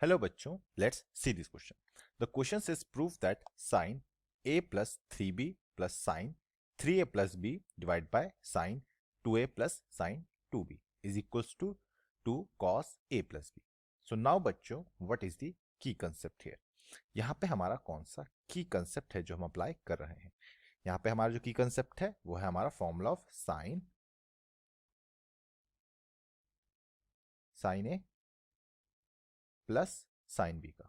Hello बच्चों, let's see this question. The question says prove that sine a plus 3b plus sine 3a plus b divided by sine 2a plus sine 2b is equals to 2 cos a plus b. So now बच्चों, what is the key concept here? यहाँ पे हमारा कौन सा की concept है जो हम अप्लाई कर रहे हैं? यहाँ पे हमारा जो की कंसेप्ट है वो है हमारा formula of sine A plus sine B का।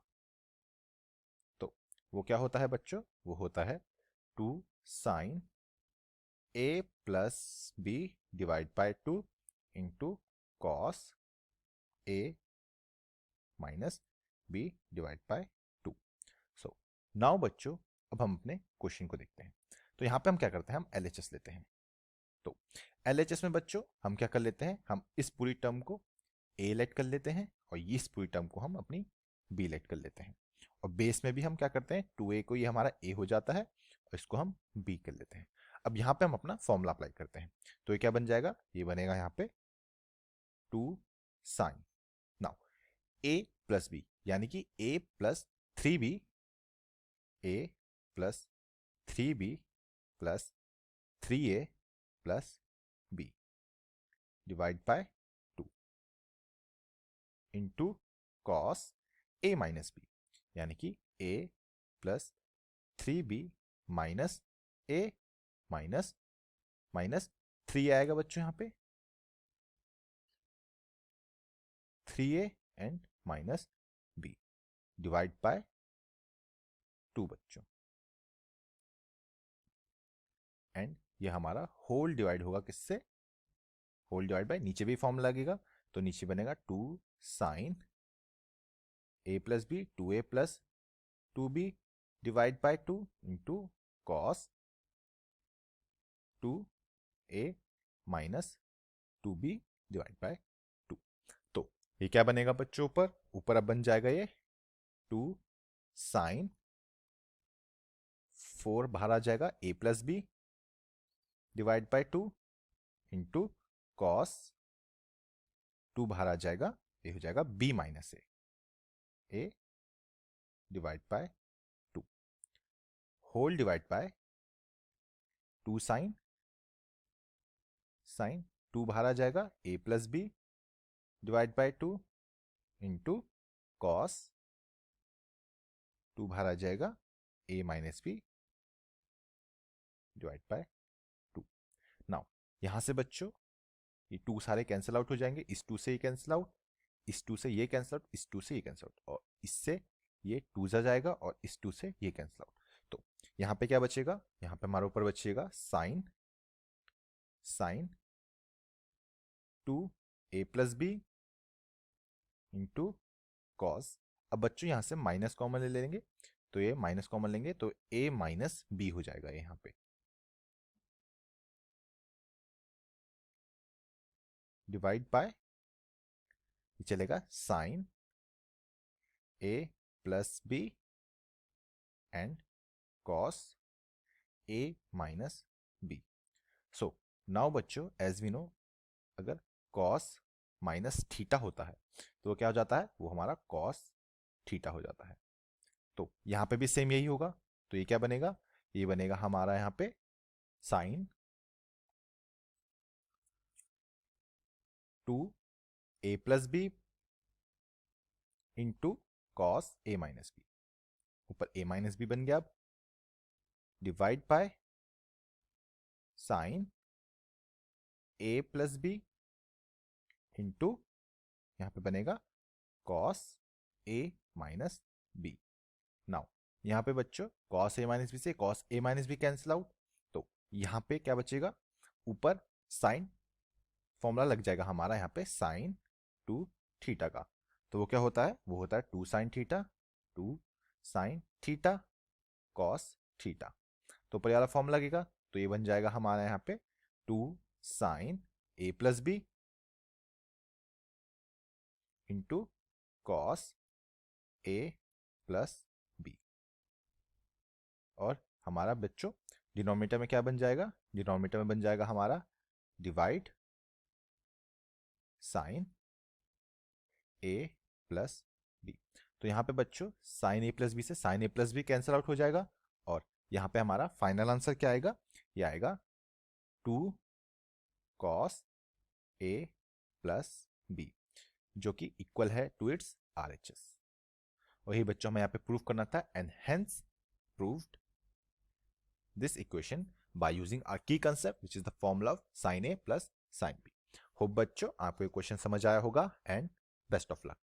तो वो क्या होता है बच्चों? वो होता है 2 sine A plus B divide by 2 into cos A minus B divide by 2। So now बच्चों, अब हम अपने क्वेश्चन को देखते हैं। तो यहाँ पे हम क्या करते हैं, हम एलएचएस लेते हैं। तो एलएचएस में बच्चों हम क्या कर लेते हैं, हम इस पूरी टर्म को ए लेट कर लेते हैं और इस पूरी टर्म को हम अपनी बी लेट कर लेते हैं। और बेस में भी हम क्या करते हैं, 2a को ये हमारा a हो जाता है और इसको हम b कर लेते हैं। अब यहाँ पे हम अपना फॉर्मूला अप्लाई करते हैं। तो ये क्या बन जाएगा, ये बनेगा यहाँ पे 2 sine. Now a plus B यानी कि a plus 3b, a plus 3b plus 3a plus b divide by 2 into cos a minus B यानी कि a plus 3b minus a minus minus 3 आएगा बच्चों यहाँ पे 3a and minus b divide by 2 बच्चों। And ये हमारा whole divide होगा किससे? होल डिवाइड बाय, नीचे भी फॉर्म लगेगा तो नीचे बनेगा 2 sine a plus B 2a plus 2b divide by 2 into cos 2a minus 2b divide by 2। तो ये क्या बनेगा बच्चों, ऊपर ऊपर अब बन जाएगा ये 2 साइन 4 बाहर आ जाएगा a plus B divide by 2 into cos 2 बाहर आ जाएगा, ये हो जाएगा b minus a divide by 2 whole divide by 2 sine 2 बाहर आ जाएगा a plus B divide by 2 into cos 2 बाहर आ जाएगा a minus B divide by 2। Now यहां से बच्चों ये 2 सारे कैंसिल आउट हो जाएंगे, इस 2 से ये कैंसिल आउट, इस 2 से ये कैंसिल आउट, इस 2 से ये कैंसिल आउट और इससे ये 2 जा जाएगा और इस 2 से ये कैंसिल आउट। तो यहाँ पे क्या बचेगा, यहाँ पे हमारे ऊपर बचेगा sine 2 a plus B into cos. अब बच्चों यहाँ से माइनस कॉमन ले लेंगे तो ये माइनस कॉमन लेंगे तो a माइनस बी हो जाएगा यहाँ पे डिवाइड बाय चलेगा sine a plus B and cos a minus B. So now बच्चों एज वी नो, अगर कॉस माइनस थीटा होता है तो वो क्या हो जाता है, वो हमारा कॉस थीटा हो जाता है। तो यहाँ पे भी सेम यही होगा। तो ये क्या बनेगा, ये बनेगा हमारा यहाँ पे sine 2 a plus B into cos a minus B, ऊपर a माइनस बी बन गया अब divide by sine a plus B into यहाँ पे बनेगा cos a minus B. Now यहाँ पे बच्चों कॉस a माइनस बी से cos a minus B cancel out, तो यहाँ पे क्या बचेगा, ऊपर साइन फॉर्मूला लग जाएगा हमारा यहाँ पे साइन 2 थीटा का। तो वो क्या होता है, वो होता है 2 साइन थीटा कॉस थीटा। तो ऊपर वाला फॉर्म लगेगा तो ये बन जाएगा हमारा यहाँ पे 2 sine a plus B into cos a plus B. और हमारा बच्चों डिनोमिनेटर में क्या बन जाएगा, डिनोमिनेटर में बन जाएगा हमारा divide sine a plus B. तो यहाँ पे बच्चों साइन ए प्लस बी से sine A plus B cancel out हो जाएगा, और यहाँ पे हमारा फाइनल आंसर क्या आएगा, ये आएगा 2 कॉस ए प्लस बी, जो कि इक्वल है टू इट्स RHS। वही बच्चों हमें यहाँ पे प्रूव करना था, and hence proved this equation by using our key concept which is the formula of sin A plus sin B। Hope बच्चों आपको ये क्वेश्चन समझ आया होगा, एंड बेस्ट ऑफ लक।